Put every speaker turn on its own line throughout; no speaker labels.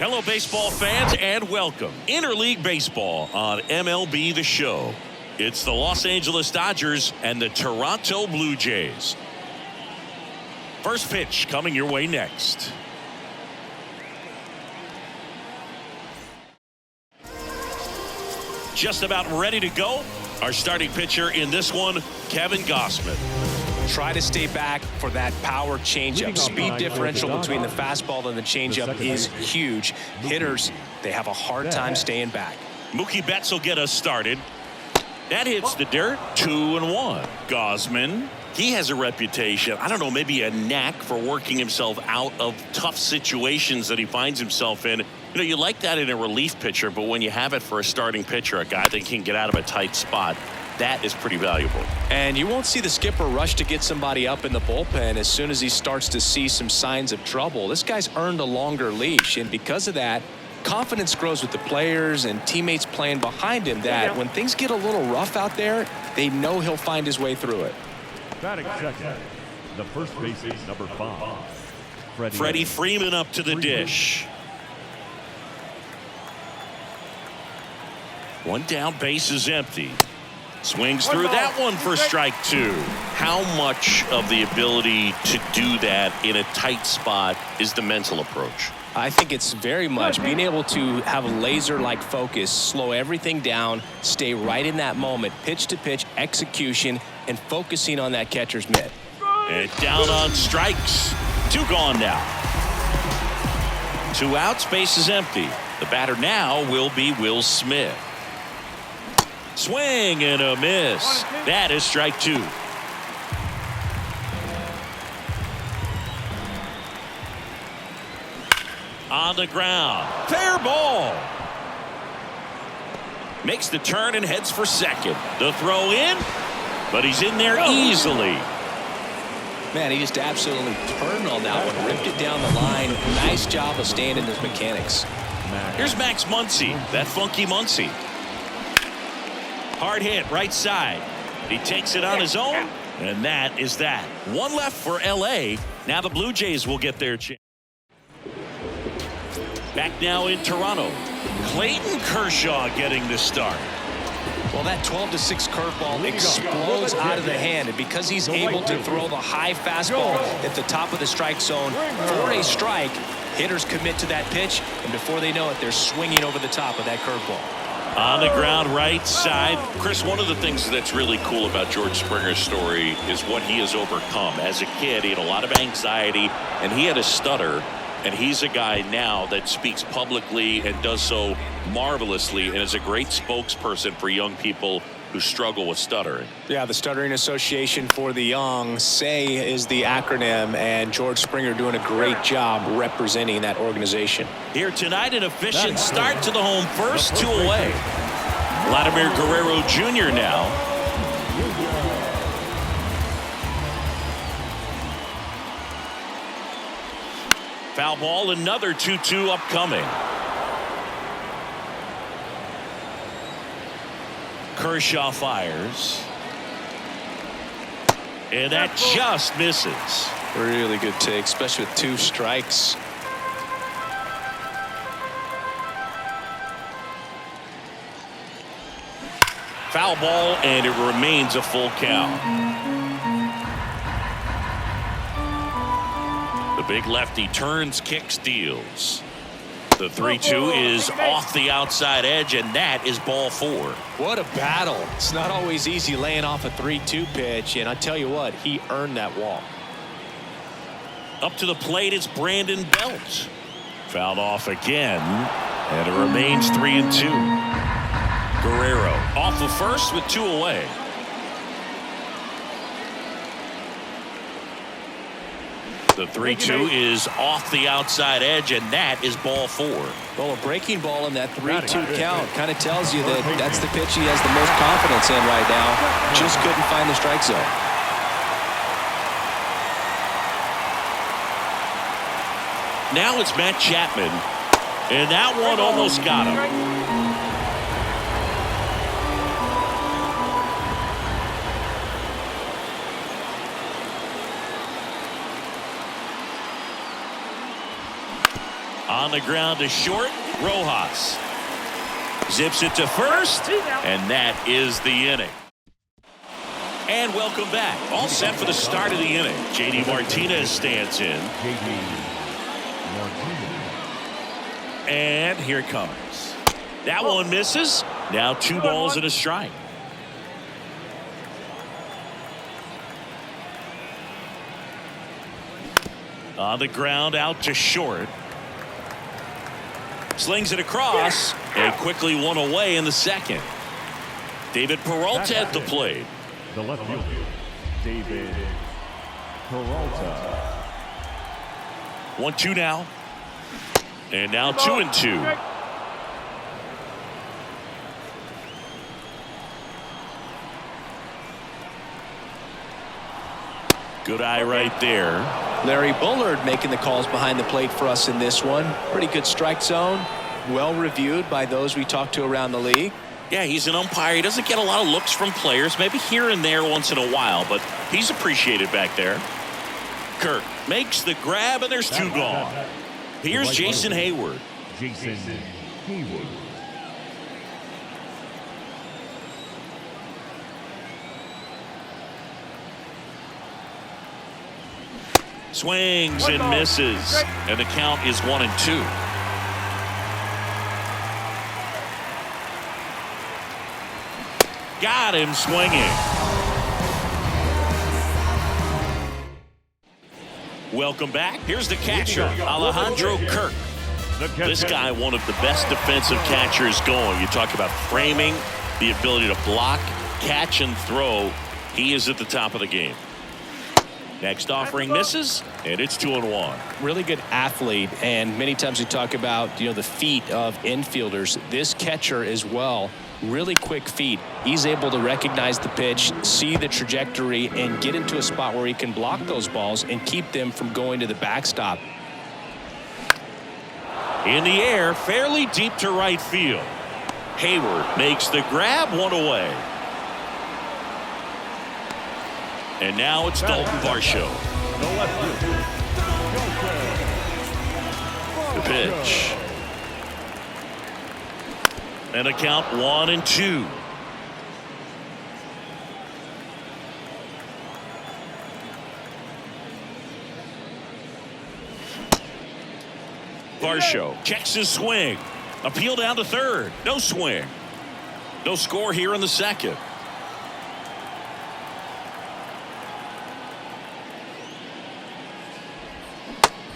Hello, baseball fans, and welcome. Interleague Baseball on MLB The Show. It's the Los Angeles Dodgers and the Toronto Blue Jays. First pitch coming your way next. Just about ready to go. Our starting pitcher in this one, Kevin Gausman.
Try to stay back for that power changeup. Speed differential between the fastball and the changeup is huge. Hitters, they have a hard time staying back.
Mookie Betts will get us started. That hits the dirt. 2-1. Gausman, he has a reputation, I don't know, maybe a knack for working himself out of tough situations that he finds himself in. You know, you like that in a relief pitcher, but when you have it for a starting pitcher, a guy that can get out of a tight spot, that is pretty valuable.
And you won't see the skipper rush to get somebody up in the bullpen as soon as he starts to see some signs of trouble. This guy's earned a longer leash, and because of that, confidence grows with the players and teammates playing behind him, that when things get a little rough out there, they know he'll find his way through it.
Batting second, the first baseman, number 5.
Freddie Freeman up to the dish. One down, base is empty. Swings through that one for strike 2. How much of the ability to do that in a tight spot is the mental approach?
I think it's very much being able to have a laser-like focus, slow everything down, stay right in that moment, pitch-to-pitch execution, and focusing on that catcher's mitt.
And down on strikes. 2 gone now. 2 outs, base is empty. The batter now will be Will Smith. Swing and a miss. That is strike 2. On the ground. Fair ball. Makes the turn and heads for second. The throw in, but he's in there easily.
Man, he just absolutely turned on that one, ripped it down the line. Nice job of staying in his mechanics.
Here's Max Muncy, that funky Muncy. Hard hit, right side. He takes it on his own, and that is that. 1 left for L.A. Now the Blue Jays will get their chance. Back now in Toronto. Clayton Kershaw getting the start.
Well, that 12-6 curveball explodes out of the hand, and because he's able to throw the high fastball at the top of the strike zone for a strike, hitters commit to that pitch, and before they know it, they're swinging over the top of that curveball.
On the ground, right side. Chris, one of the things that's really cool about George Springer's story is what he has overcome. As a kid, he had a lot of anxiety, and he had a stutter. And he's a guy now that speaks publicly and does so marvelously and is a great spokesperson for young people who struggle with stuttering.
Yeah, the Stuttering Association for the Young, SAY is the acronym, and George Springer doing a great job representing that organization.
Here tonight, an efficient start to the home first, 2 away. Vladimir Guerrero Jr. now. Foul ball, another 2-2 upcoming. Kershaw fires. And that just misses.
Really good take, especially with 2 strikes.
Foul ball, and it remains a full count. The big lefty turns, kicks, deals. The 3-2 is off the outside edge, and that is ball 4.
What a battle. It's not always easy laying off a 3-2 pitch, and I tell you what, he earned that walk.
Up to the plate, it's Brandon Belt. Fouled off again, and it remains 3-2. Guerrero off the first with 2 away. The 3-2 is off the outside edge, and that is ball 4.
Well, a breaking ball in that 3-2 count kind of tells you that that's the pitch he has the most confidence in right now. Just couldn't find the strike zone.
Now it's Matt Chapman, and that one almost got him. On the ground to short. Rojas zips it to first, and that is the inning. And welcome back. All set for the start of the inning. J.D. Martinez stands in. And here it comes. That one misses. Now 2 balls and a strike. On the ground out to short. Slings it across and quickly one away in the second. David Peralta at the plate.
The left fielder, David Peralta.
1-2 now. And now 2-2. Good eye right there.
Larry Bullard making the calls behind the plate for us in this one. Pretty good strike zone. Well reviewed by those we talked to around the league.
Yeah, he's an umpire. He doesn't get a lot of looks from players, maybe here and there once in a while, but he's appreciated back there. Kirk makes the grab, and there's 2 gone. Here's Jason Hayward.
Jason Hayward.
Swings and misses, and the count is 1-2. Got him swinging. Welcome back. Here's the catcher, Alejandro Kirk. This guy, one of the best defensive catchers going. You talk about framing, the ability to block, catch, and throw. He is at the top of the game. Next offering misses, and it's 2-1.
Really good athlete, and many times we talk about, the feet of infielders. This catcher as well, really quick feet. He's able to recognize the pitch, see the trajectory, and get into a spot where he can block those balls and keep them from going to the backstop.
In the air, fairly deep to right field. Hayward makes the grab, 1 away. And now it's Dalton Varsho. The pitch. And a count 1-2. Varsho checks his swing. Appeal down to third. No swing. No score here in the second.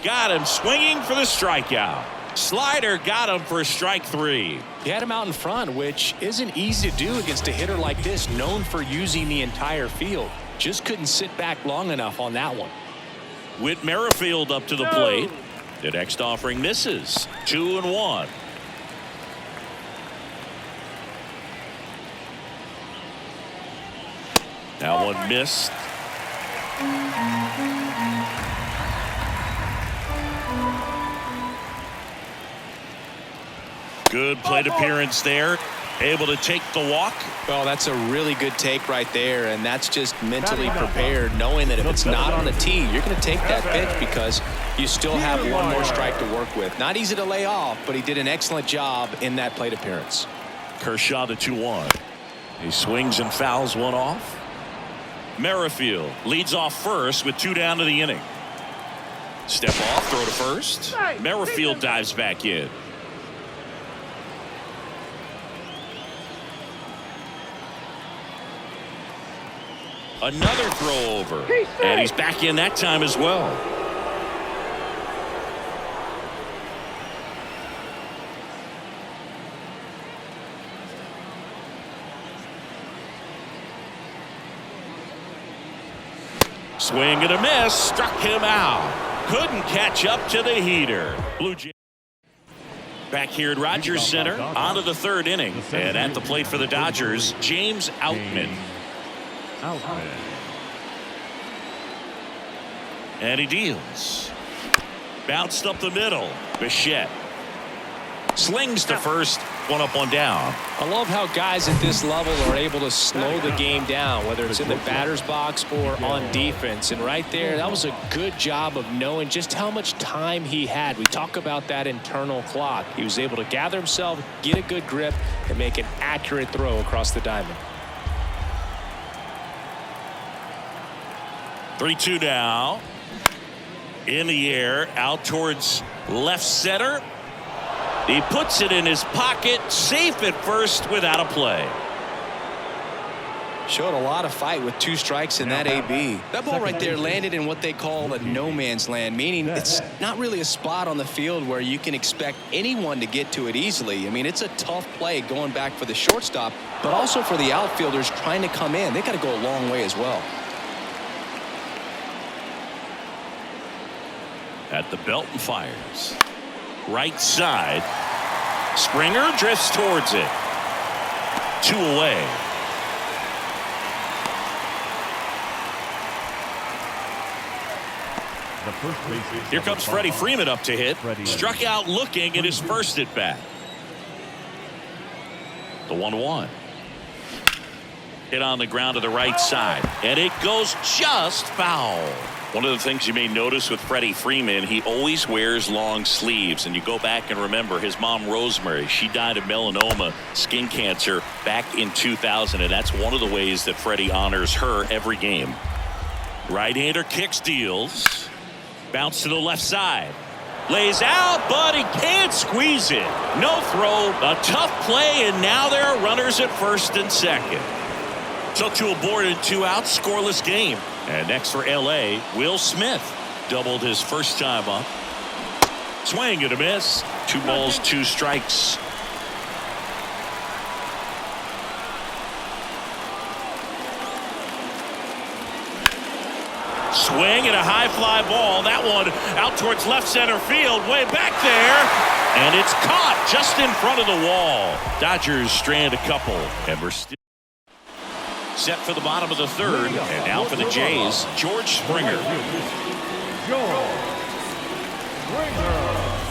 Got him swinging for the strikeout. Slider got him for strike 3.
He had him out in front, which isn't easy to do against a hitter like this, known for using the entire field. Just couldn't sit back long enough on that one.
Whit Merrifield up to the plate. The next offering misses. 2-1. That one missed. Good plate appearance there. Able to take the walk.
Well, that's a really good take right there, and that's just mentally prepared, knowing that if it's not on a tee, you're going to take that pitch because you still have one more strike to work with. Not easy to lay off, but he did an excellent job in that plate appearance.
Kershaw to 2-1. He swings and fouls one off. Merrifield leads off first with 2 down to the inning. Step off, throw to first. Merrifield dives back in. Another throw over, and he's back in that time as well. Swing and a miss, struck him out. Couldn't catch up to the heater. Blue Jays back here at Rogers Center, on to the 3rd inning, and at the plate for the Dodgers, James Outman. And he deals. Bounced up the middle. Bichette Slings to first, one up, one down.
I love how guys at this level are able to slow the game down, whether it's in the batter's box or on defense. And right there, that was a good job of knowing just how much time he had. We talk about that internal clock. He was able to gather himself, get a good grip, and make an accurate throw across the diamond.
3-2 now. In the air, out towards left center. He puts it in his pocket, safe at first without a play.
Showed a lot of fight with 2 strikes in that AB. That ball right there landed in what they call a no man's land, meaning it's not really a spot on the field where you can expect anyone to get to it easily. I mean, it's a tough play going back for the shortstop, but also for the outfielders trying to come in. They got to go a long way as well.
At the belt and fires. Right side. Springer drifts towards it. 2 away.
The first base.
Here comes Freddie Freeman up to hit. Struck out looking at his first at bat. The 1-1. Hit on the ground to the right side. And it goes just foul. One of the things you may notice with Freddie Freeman, he always wears long sleeves. And you go back and remember his mom, Rosemary, she died of melanoma, skin cancer, back in 2000. And that's one of the ways that Freddie honors her every game. Right-hander kicks, deals. Bounce to the left side. Lays out, but he can't squeeze it. No throw, a tough play, and now there are runners at first and second. So 2 aboard and 2 out, scoreless game. And next for LA, Will Smith doubled his first time up. Swing and a miss. 2 balls, 2 strikes. Swing and a high fly ball. That one out towards left center field, way back there. And it's caught just in front of the wall. Dodgers strand a couple, and we're still set for the bottom of the 3rd. And now for the Jays, George Springer.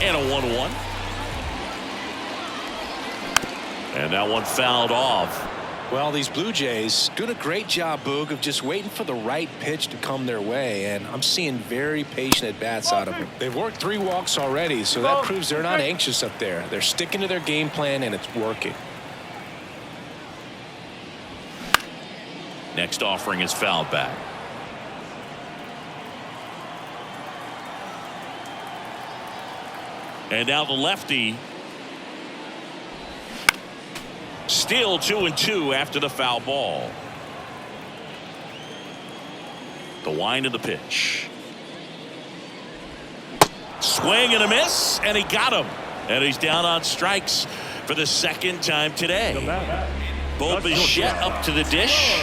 And a 1-1. And that one fouled off.
Well, these Blue Jays doing a great job, Boog, of just waiting for the right pitch to come their way, and I'm seeing very patient at-bats out of them. They've worked 3 walks already, so that proves they're not anxious up there. They're sticking to their game plan, and it's working.
Next offering is fouled back. And now the lefty. Still 2-2 after the foul ball. The wind of the pitch. Swing and a miss, and he got him. And he's down on strikes for the 2nd time today. Bo Bichette up to the dish.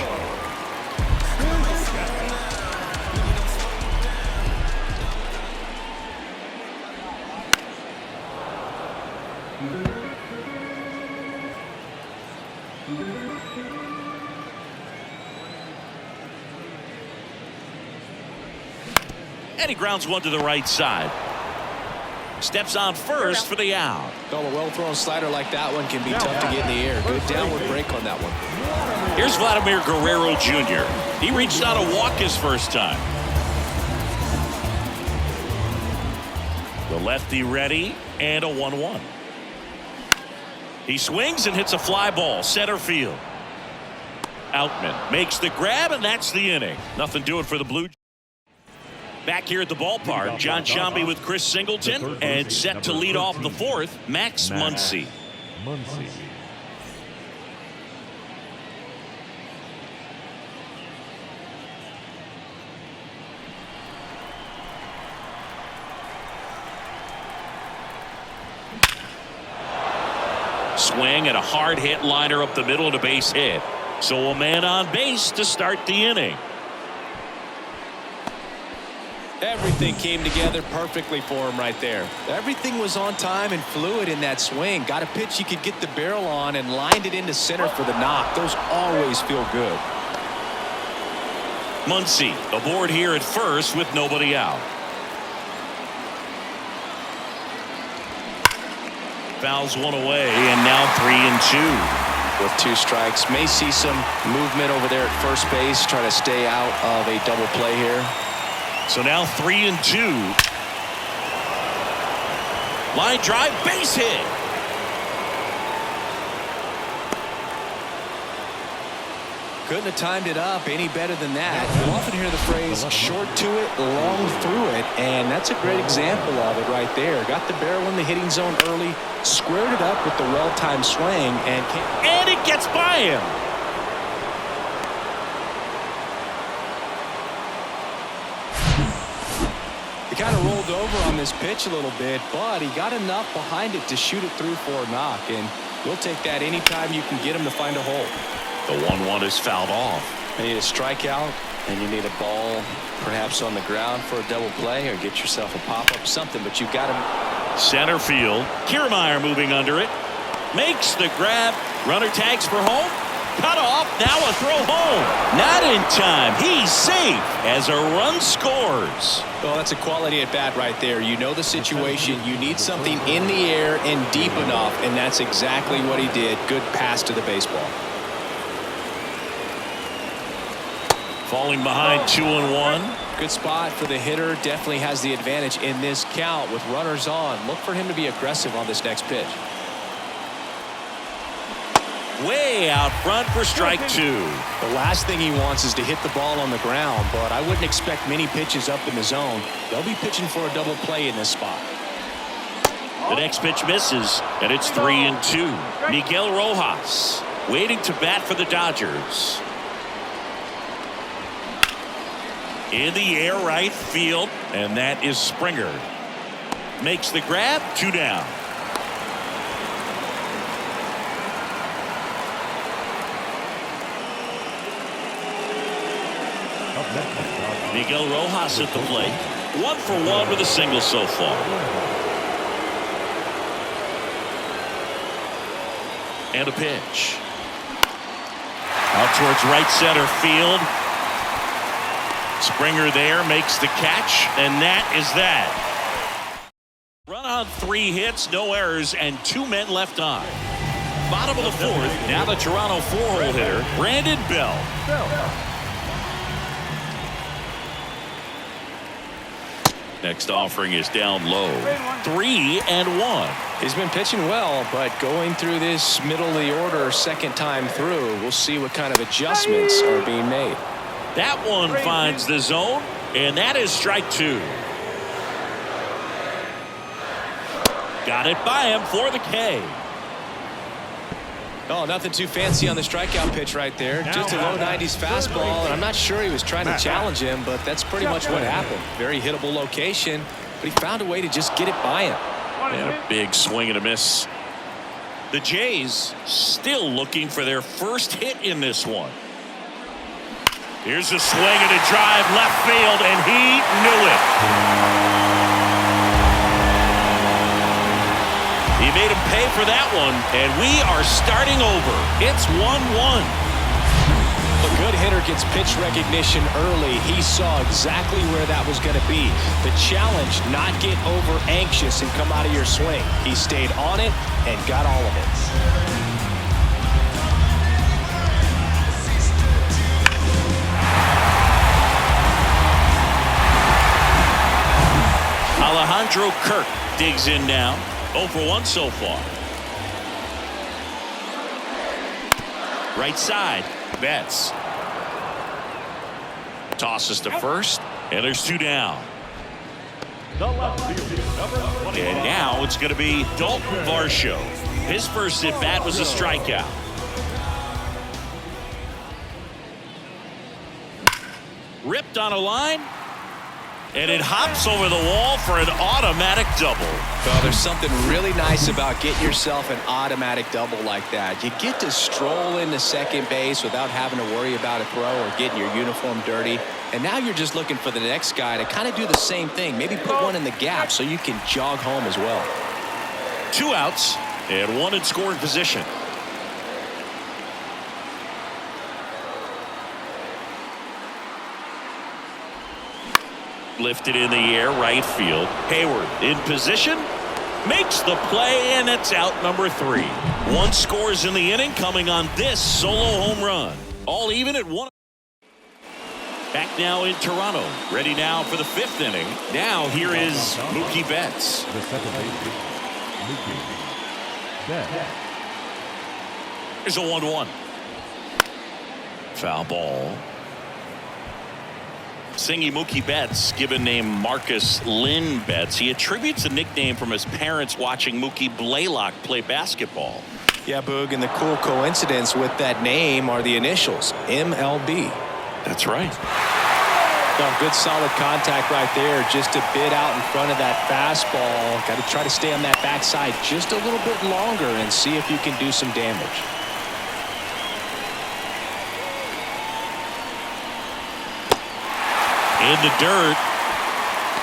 And he grounds one to the right side. Steps on first for the out.
Well, a well-thrown slider like that one can be tough to get in the air. Good downward break on that one.
Here's Vladimir Guerrero Jr. He reached on a walk his first time. The lefty ready, and a 1-1. He swings and hits a fly ball, center field. Outman makes the grab, and that's the inning. Nothing doing for the Blue Jays. Back here at the ballpark, John Sciambi with Chris Singleton, and set to lead off the 4th, Max Muncy. Swing and a hard hit liner up the middle and a base hit. So a man on base to start the inning.
Everything came together perfectly for him right there. Everything was on time and fluid in that swing. Got a pitch he could get the barrel on and lined it into center for the knock. Those always feel good.
Muncy aboard here at first with nobody out. Fouls one away, and now 3-2.
With 2 strikes, may see some movement over there at first base, try to stay out of a double play here.
So now 3-2. Line drive, base hit.
Couldn't have timed it up any better than that. You'll often hear the phrase short to it, long through it, and that's a great example of it right there. Got the barrel in the hitting zone early, squared it up with the well-timed swing, and
it gets by him.
He kind of rolled over on this pitch a little bit, but he got enough behind it to shoot it through for a knock, and you'll take that anytime you can get him to find a hole.
The 1-1 is fouled off.
You need a strikeout, and you need a ball perhaps on the ground for a double play, or get yourself a pop-up, something, but you've got him.
Center field. Kiermaier moving under it. Makes the grab. Runner tags for home. Cut off. Now a throw home. Not in time. He's safe as a run scores.
Well, that's a quality at bat right there. You know the situation. You need something in the air and deep enough, and that's exactly what he did. Good pass to the baseball.
Falling behind 2-1.
Good spot for the hitter. Definitely has the advantage in this count with runners on. Look for him to be aggressive on this next pitch.
Way out front for strike 2.
The last thing he wants is to hit the ball on the ground, but I wouldn't expect many pitches up in the zone. They'll be pitching for a double play in this spot.
The next pitch misses, and it's 3-2. Miguel Rojas waiting to bat for the Dodgers. In the air right field, and that is Springer. Makes the grab, 2 down. Miguel Rojas at the plate. 1 for 1 with a single so far. And a pitch. Out towards right center field. Springer there makes the catch, and that is that. Run on 3 hits, no errors, and 2 men left on. Bottom of the 4th, now the Toronto 4-hole hitter, Brandon Bell. Next offering is down low. 3-1.
He's been pitching well, but going through this middle of the order second time through, we'll see what kind of adjustments are being made.
That one finds the zone, and that is strike 2. Got it by him for the K.
Oh, nothing too fancy on the strikeout pitch right there. Just a low 90s fastball, and I'm not sure he was trying to challenge him, but that's pretty much what happened. Very hittable location, but he found a way to just get it by him.
And a big swing and a miss. The Jays still looking for their first hit in this one. Here's a swing and a drive left field, and he knew it. He made him pay for that one, and we are starting over. It's 1-1.
A good hitter gets pitch recognition early. He saw exactly where that was going to be. The challenge, not get over anxious and come out of your swing. He stayed on it and got all of it.
Alejandro Kirk digs in now. 0 for 1 so far. Right side. Betts. Tosses to first. And there's 2 down. And now it's going to be Dalton Varsho. His first at bat was a strikeout. Ripped on a line. And it hops over the wall for an automatic double.
Well, there's something really nice about getting yourself an automatic double like that. You get to stroll into second base without having to worry about a throw or getting your uniform dirty. And now you're just looking for the next guy to kind of do the same thing. Maybe put one in the gap so you can jog home as well.
2 outs and 1 in scoring position. Lifted in the air, right field. Hayward in position. makes the play, and it's out number 3. One scores in the inning, coming on this solo home run. All even at 1. Back now in Toronto, ready now for the 5th inning. Now here is Mookie Betts.
The second baseman, Mookie Betts.
There's a 1-1. Foul ball. Singy Mookie Betts, given name Marcus Lynn Betts. He attributes the nickname from his parents watching Mookie Blaylock play basketball.
Yeah, Boog, and the cool coincidence with that name are the initials, MLB.
That's right.
Oh, good solid contact right there, just a bit out in front of that fastball. Got to try to stay on that backside just a little bit longer and see if you can do some damage.
In the dirt.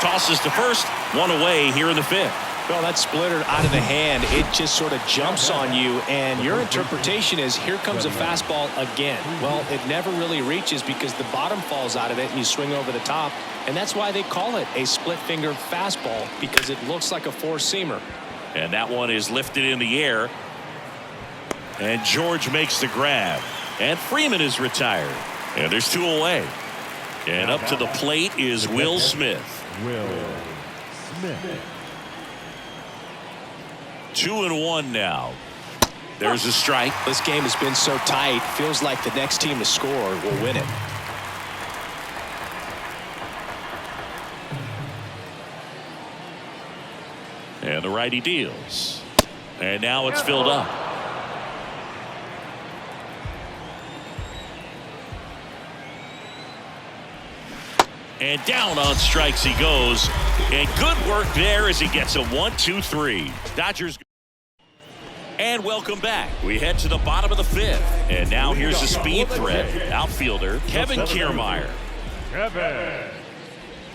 Tosses to first. One away here in the 5th.
Well, that splitter out of the hand, it just sort of jumps on you, and your interpretation is here comes a fastball again. Well, it never really reaches because the bottom falls out of it and you swing over the top, and that's why they call it a split-finger fastball, because it looks like a four-seamer.
And that one is lifted in the air. And George makes the grab. And Freeman is retired. And there's 2 away. And up to the plate is Will Smith.
Will Smith.
2-1 now. There's a strike.
This game has been so tight, feels like the next team to score will win it.
And the righty deals. And now it's filled up. And down on strikes he goes. And good work there as he gets a 1-2-3. Dodgers. And welcome back. We head to the bottom of the 5th. And now here's a speed threat. Outfielder Kevin Kiermaier.
Kevin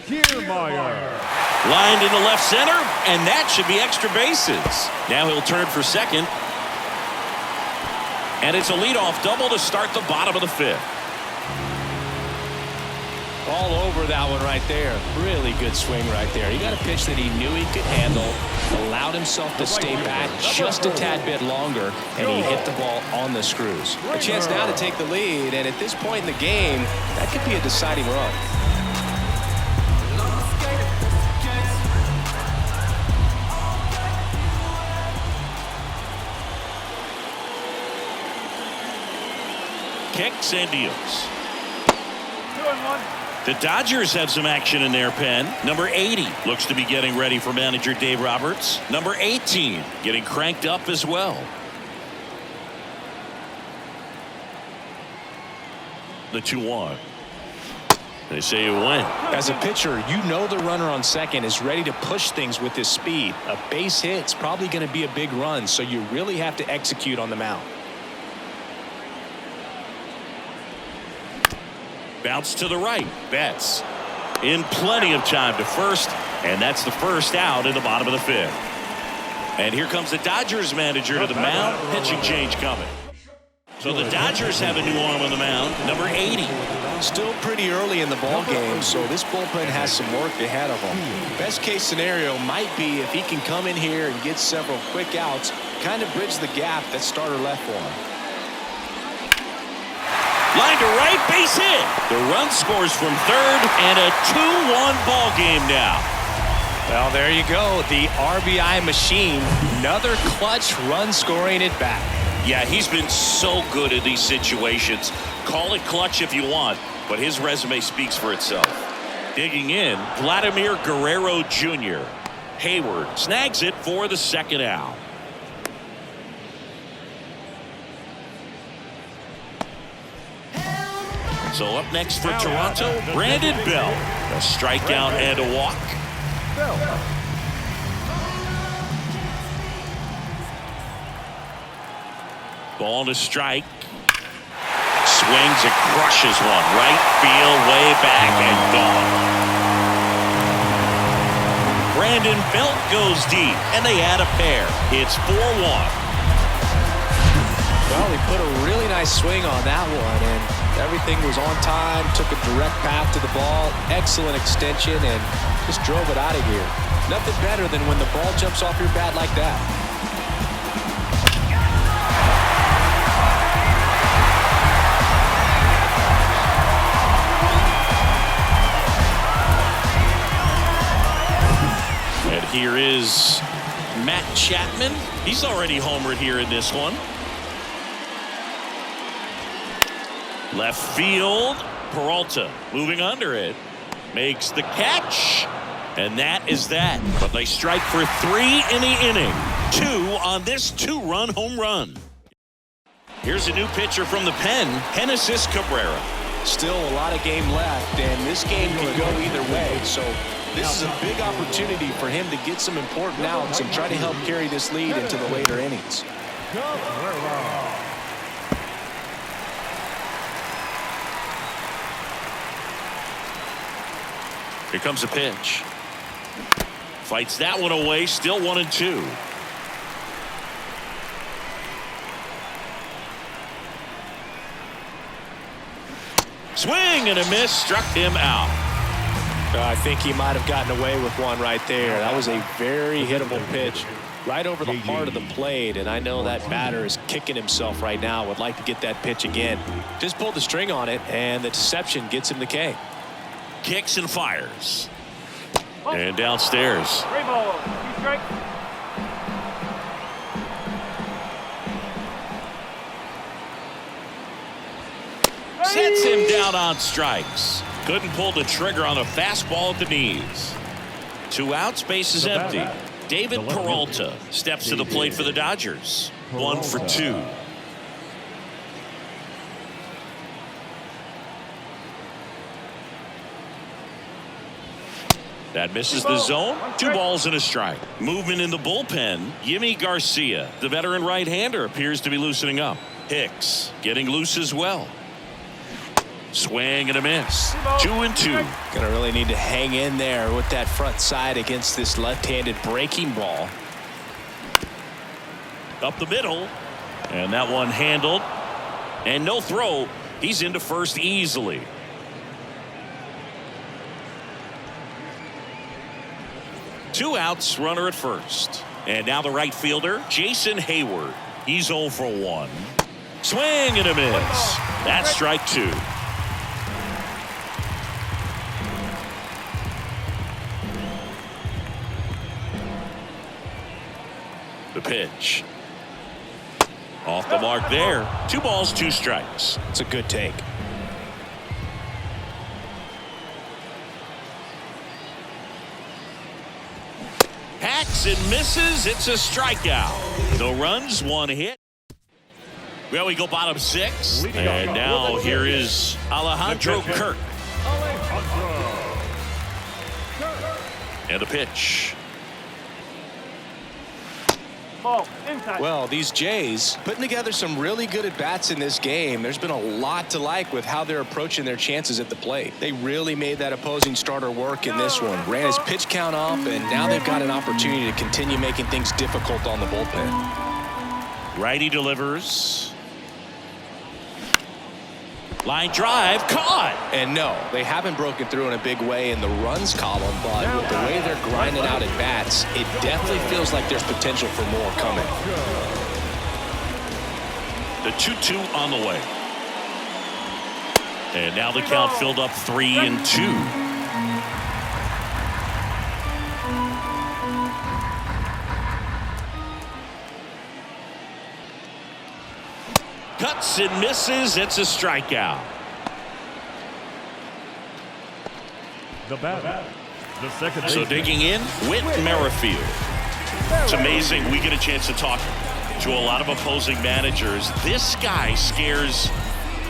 Kiermaier.
Lined in the left center. And that should be extra bases. Now he'll turn for second. And it's a leadoff double to start the bottom of the 5th.
All over that one right there. Really good swing right there. He got a pitch that he knew he could handle, allowed himself to stay back just a tad bit longer, and he hit the ball on the screws. A chance now to take the lead, and at this point in the game, that could be a deciding run.
Kicks and deals. The Dodgers have some action in their pen. Number 80 looks to be getting ready for manager Dave Roberts. Number 18 getting cranked up as well. The 2-1. They say you win.
As a pitcher, you know the runner on second is ready to push things with his speed. A base hit's probably going to be a big run, so you really have to execute on the mound.
Bounce to the right. Betts in plenty of time to first, and that's the first out in the bottom of the 5th. And here comes the Dodgers manager to the mound. Pitching change coming. So the Dodgers have a new arm on the mound. Number 80.
Still pretty early in the ball game, so this bullpen has some work ahead of them. Best case scenario might be if he can come in here and get several quick outs, kind of bridge the gap that starter left for him.
Line to right, base hit. The run scores from third, and a 2-1 ball game now.
Well, there you go. The RBI machine. Another clutch run scoring at bat.
Yeah, he's been so good in these situations. Call it clutch if you want, but his resume speaks for itself. Digging in, Vladimir Guerrero Jr. Hayward snags it for the second out. So up next for Toronto, Brandon Bell. A strikeout and a walk. Ball to strike. Swings and crushes one. Right field, way back and gone. Brandon Belt goes deep, and they add a pair. It's 4-1.
Well, he put a really nice swing on that one, and everything was on time, took a direct path to the ball, excellent extension, and just drove it out of here. Nothing better than when the ball jumps off your bat like that.
And here is Matt Chapman. He's already homered here in this one. Left field, Peralta moving under it, makes the catch, and that is that. But they strike for 3 in the inning. 2 on this 2-run home run. Here's a new pitcher from the pen, Genesis Cabrera.
Still a lot of game left, and this game can go either way. So this is a big opportunity for him to get some important outs and try to help carry this lead into the later innings.
Here comes a pitch. Fights that one away, still 1-2. Swing and a miss, struck him out.
I think he might have gotten away with one right there. That was a very hittable pitch right over the heart of the plate, and I know that batter is kicking himself right now. Would like to get that pitch again. Just pulled the string on it, and the deception gets him the K.
Kicks and fires. And downstairs. Sets him down on strikes. Couldn't pull the trigger on a fastball at the knees. 2 outs, base is empty. David Peralta steps to the plate for the Dodgers. 1 for 2. That misses the zone. 2 balls and a strike. Movement in the bullpen. Yimi Garcia, the veteran right-hander, appears to be loosening up. Hicks getting loose as well. Swing and a miss. 2-2.
Gonna really need to hang in there with that front side against this left-handed breaking ball.
Up the middle. And that one handled. And no throw. He's into first easily. Two outs, runner at first. And now the right fielder, Jason Hayward. He's 0 for 1. Swing and a miss. That's strike 2. The pitch. Off the mark there. 2 balls, 2 strikes.
It's a good take.
Hacks and misses. It's a strikeout. No runs, 1 hit. Well, we go bottom 6. And now here is Alejandro Kirk. And a pitch.
Well, these Jays putting together some really good at-bats in this game. There's been a lot to like with how they're approaching their chances at the plate. They really made that opposing starter work in this one. Ran his pitch count up, and now they've got an opportunity to continue making things difficult on the bullpen.
Righty delivers. Line drive, caught.
And no, they haven't broken through in a big way in the runs column, but with the way they're grinding out at bats, it definitely feels like there's potential for more coming.
The 2-2 on the way. And now the count filled up 3-2. Cuts and misses. It's a strikeout.
The batter, the second
So
baseman.
digging in, Whit Merrifield. It's amazing we get a chance to talk to a lot of opposing managers. This guy scares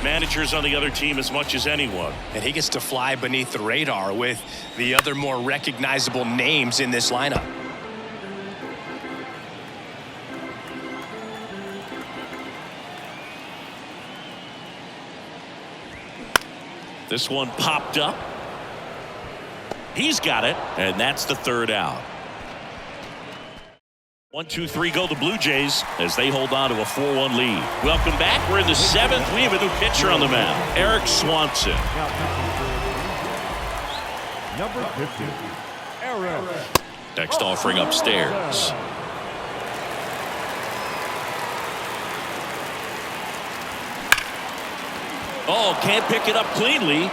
managers on the other team as much as anyone.
And he gets to fly beneath the radar with the other more recognizable names in this lineup.
This one popped up. He's got it, and that's the 3rd out. 1-2-3 go the Blue Jays as they hold on to a 4-1 lead. Welcome back. We're in the 7th. We have a new pitcher on the mound, Eric Swanson.
Number 50, Eric.
Next offering upstairs. Oh, can't pick it up cleanly.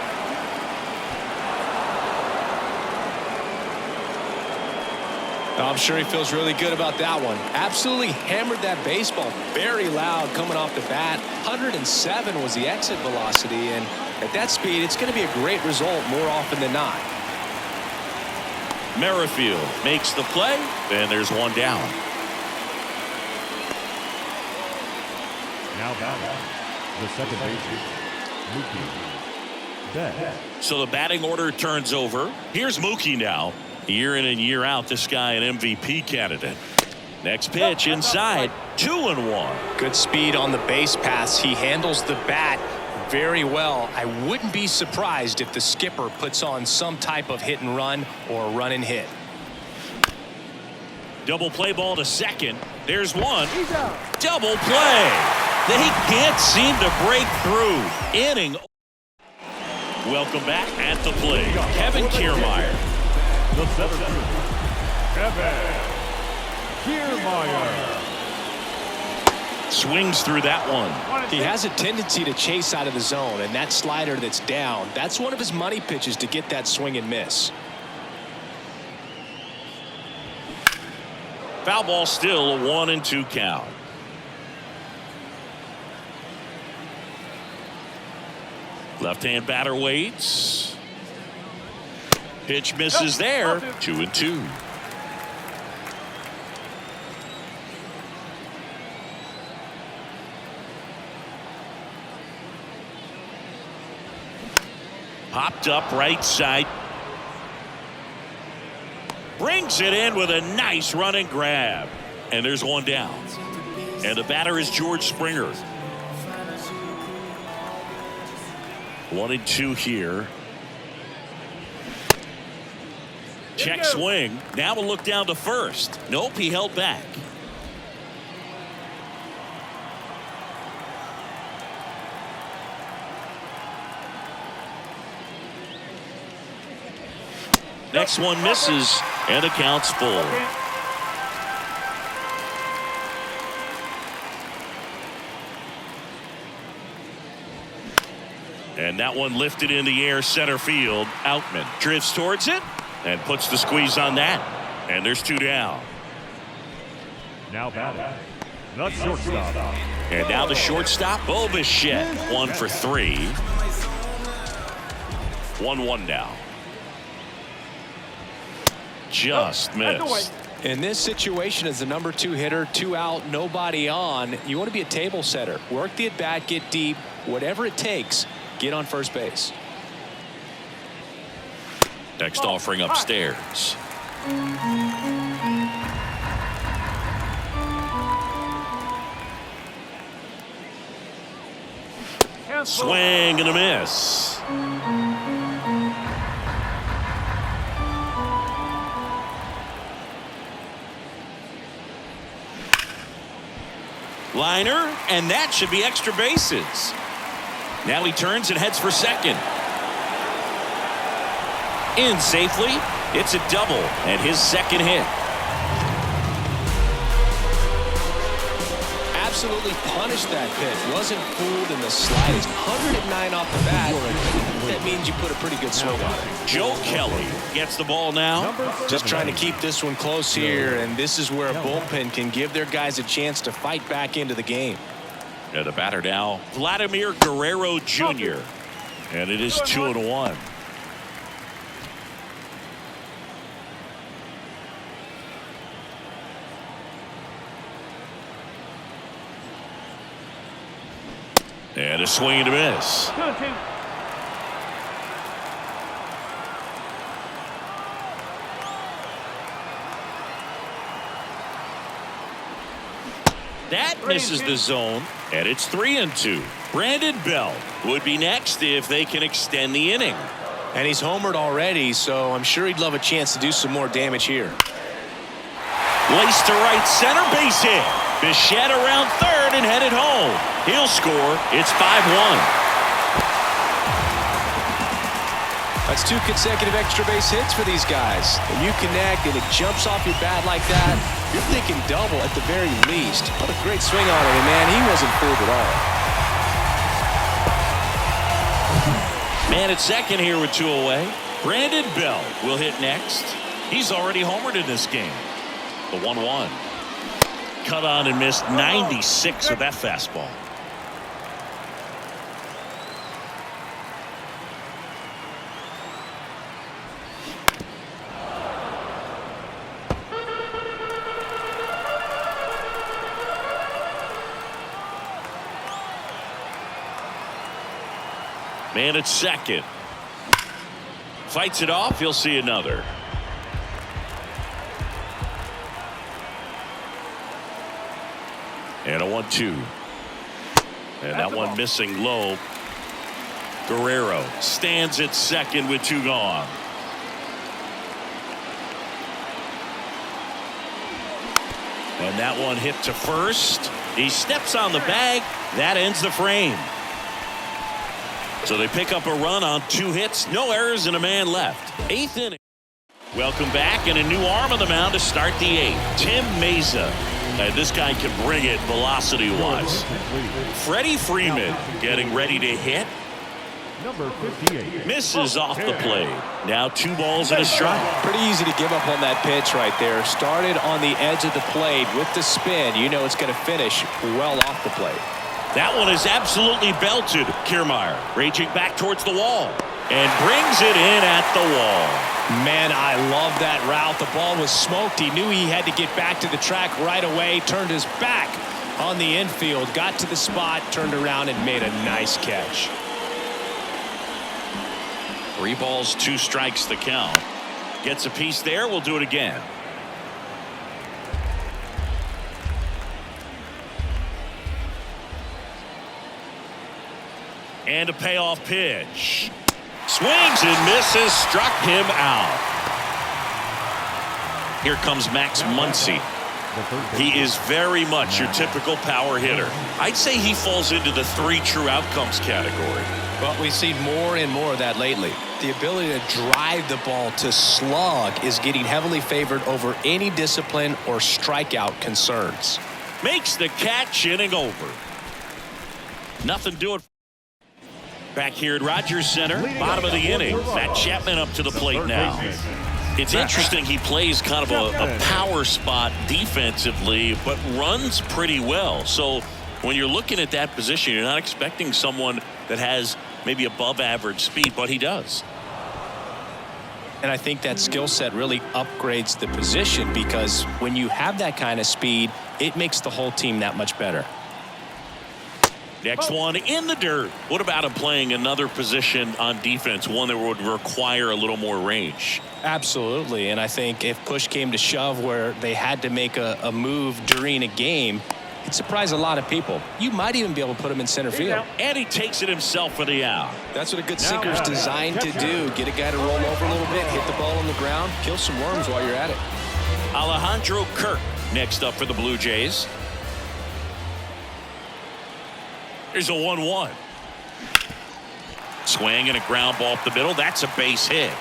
I'm sure he feels really good about that one. Absolutely hammered that baseball. Very loud coming off the bat. 107 was the exit velocity, and at that speed, it's going to be a great result more often than not.
Merrifield makes the play, and there's one down.
Now batting, the second baseman, Mookie Betts.
So the batting order turns over. Here's Mookie now. Year in and year out, this guy an MVP candidate. Next pitch inside, 2-1.
Good speed on the base pass. He handles the bat very well. I wouldn't be surprised if the skipper puts on some type of hit and run or run and hit.
Double play ball to second. There's one. Double play. They can't seem to break through. Inning. Welcome back at the plate, Kevin Kiermaier.
The center fielder, Kevin Kiermaier.
Swings through that one.
He has a tendency to chase out of the zone, and that slider that's down, that's one of his money pitches to get that swing and miss.
Foul ball still, a 1-2 count. Left-hand batter waits. Pitch misses there. 2-2. Popped up right side. Brings it in with a nice run and grab. And there's one down. And the batter is George Springer. 1-2 here. Check swing. Now we'll look down to first. Nope, he held back. Next one misses, and the count's full. And that one lifted in the air center field. Outman drifts towards it and puts the squeeze on that. And there's two down.
Now batting, the shortstop.
And now the shortstop, Bo Bichette, 1 for 3. 1-1 now. Just missed.
In this situation, as the number 2 hitter, 2 out, nobody on, you want to be a table setter. Work the at bat, get deep, whatever it takes, get on first base.
Next offering upstairs. Swing and a miss. Liner, and that should be extra bases. Now he turns and heads for second. In safely. It's a double and his second hit.
Absolutely punished that pitch. Wasn't fooled in the slightest. 109 off the bat. That means you put a pretty good swing on it.
Joe Kelly gets the ball now.
Just trying to keep this one close here, and this is where a bullpen can give their guys a chance to fight back into the game.
And the batter now, Vladimir Guerrero Jr. And it is 2-1. And a swing and a miss. That misses the zone, and it's 3-2. Brandon Belt would be next if they can extend the inning.
And he's homered already, so I'm sure he'd love a chance to do some more damage here.
Laced to right center, base hit. Bichette around third and headed home. He'll score. It's 5-1.
That's 2 consecutive extra base hits for these guys. When you connect and it jumps off your bat like that, you're thinking double at the very least. What a great swing on it, and man, he wasn't fooled at all.
Man at second here with 2 away. Brandon Bell will hit next. He's already homered in this game. The 1-1. Cut on and missed 96 with that fastball. Man at second. Fights it off. He'll see another. And a 1-2. And that one missing low. Guerrero stands at second with 2 gone. And that one hit to first. He steps on the bag. That ends the frame. So they pick up a run on 2 hits, no errors, and a man left. 8th inning. Welcome back, and a new arm on the mound to start the 8th. Tim Meza. And this guy can bring it velocity-wise. Freddie Freeman getting ready to hit.
Number 58.
Misses off the plate. Now 2 balls and a strike.
Pretty easy to give up on that pitch right there. Started on the edge of the plate with the spin. You know it's going to finish well off the plate.
That one is absolutely belted. Kiermaier raging back towards the wall and brings it in at the wall.
Man, I love that route. The ball was smoked. He knew he had to get back to the track right away. Turned his back on the infield. Got to the spot, turned around, and made a nice catch.
3 balls, 2 strikes the count. Gets a piece there. We'll do it again. And a payoff pitch. Swings and misses. Struck him out. Here comes Max Muncy. He is very much your typical power hitter. I'd say he falls into the 3 true outcomes category.
But we've seen more and more of that lately. The ability to drive the ball to slug is getting heavily favored over any discipline or strikeout concerns.
Makes the catch, inning over. Nothing doing. Back here at Rogers Center, bottom of the inning. Matt Chapman up to the plate now. It's interesting, he plays kind of a power spot defensively, but runs pretty well. So when you're looking at that position, you're not expecting someone that has maybe above average speed, but he does.
And I think that skill set really upgrades the position, because when you have that kind of speed, it makes the whole team that much better.
Next one in the dirt. What about him playing another position on defense, one that would require a little more range?
Absolutely. And I think if push came to shove where they had to make a move during a game, it'd surprise a lot of people. You might even be able to put him in center field.
And he takes it himself for the out.
That's what a good sinker is designed to do. Get a guy to roll over a little bit, hit the ball on the ground, kill some worms while you're at it.
Alejandro Kirk next up for the Blue Jays. Here's a 1-1. Swing and a ground ball up the middle. That's a base hit.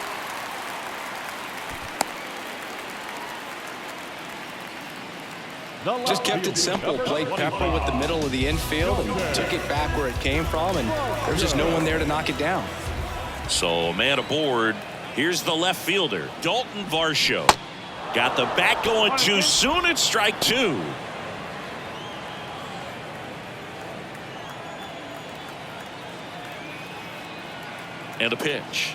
Just kept it simple. Played pepper with the middle of the infield and took it back where it came from, and there's just no one there to knock it down.
So man aboard. Here's the left fielder, Dalton Varsho. Got the bat going too soon. It's strike 2. And a pitch.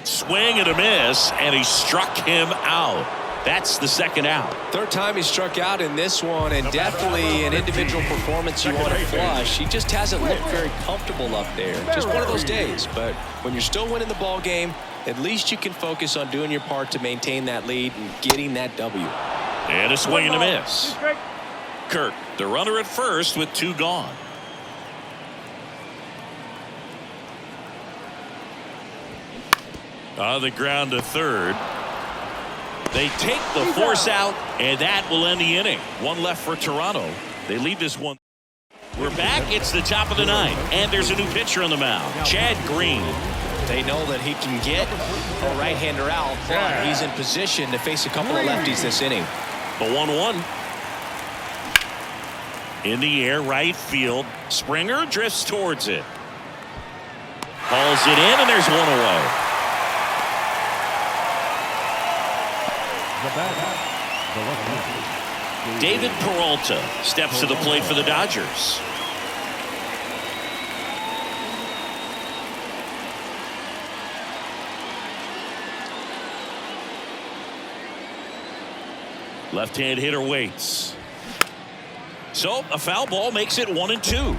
Swing and a miss, and he struck him out. That's the second out.
Third time he struck out in this one, and definitely an individual performance you want to flush. He just hasn't looked very comfortable up there. Just one of those days. But when you're still winning the ball game, at least you can focus on doing your part to maintain that lead and getting that W.
And a swing and a miss. Kirk, the runner at first with 2 gone. On the ground to third. They take the force out, and that will end the inning. One left for Toronto. They lead this one. We're back. It's the top of the ninth, and there's a new pitcher on the mound, Chad Green.
They know that he can get a right-hander out, but he's in position to face a couple of lefties this inning.
The 1-1. In the air, right field. Springer drifts towards it. Hauls it in, and there's one away. David Peralta steps to the plate for the Dodgers. Left-hand hitter waits. So a foul ball makes it 1-2.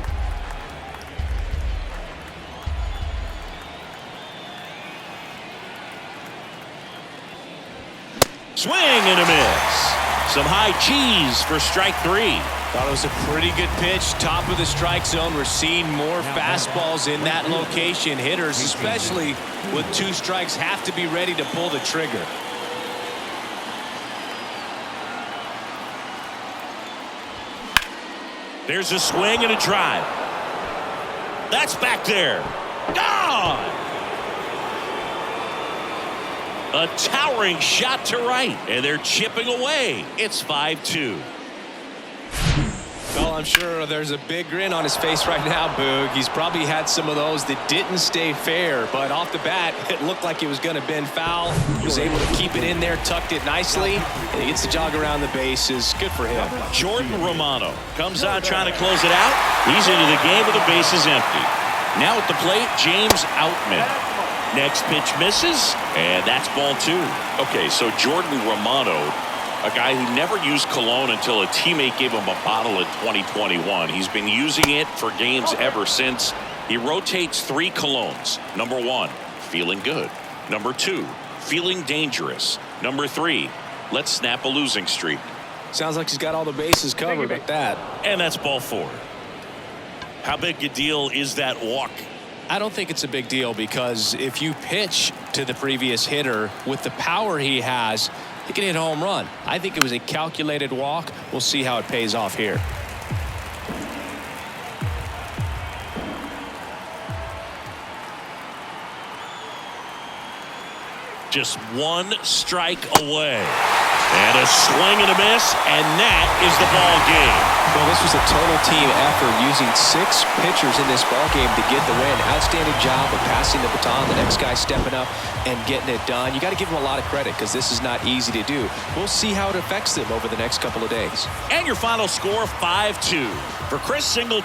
Swing and a miss. Some high cheese for strike 3.
Thought it was a pretty good pitch. Top of the strike zone. We're seeing more fastballs in that location. Hitters, especially with 2 strikes, have to be ready to pull the trigger.
There's a swing and a drive. That's back there. Gone! A towering shot to right, and they're chipping away. It's 5-2.
Well, I'm sure there's a big grin on his face right now, Boog. He's probably had some of those that didn't stay fair, but off the bat, it looked like it was going to bend foul. He was able to keep it in there, tucked it nicely, and he gets the jog around the bases. Good for him.
Jordan Romano comes on trying to close it out. He's into the game with the bases empty. Now at the plate, James Outman. Next pitch misses, and that's ball 2. Okay, so Jordan Romano, a guy who never used cologne until a teammate gave him a bottle in 2021. He's been using it for games ever since. He rotates 3 colognes. Number 1, feeling good. Number 2, feeling dangerous. Number 3, let's snap a losing streak.
Sounds like he's got all the bases covered with that.
And that's ball 4. How big a deal is that walk?
I don't think it's a big deal because if you pitch to the previous hitter with the power he has, he can hit a home run. I think it was a calculated walk. We'll see how it pays off here.
Just 1 strike away. And a swing and a miss, and that is the ball game.
Well, this was a total team effort using 6 pitchers in this ball game to get the win. Outstanding job of passing the baton. The next guy stepping up and getting it done. You got to give them a lot of credit because this is not easy to do. We'll see how it affects them over the next couple of days.
And your final score, 5-2. For Chris Singleton.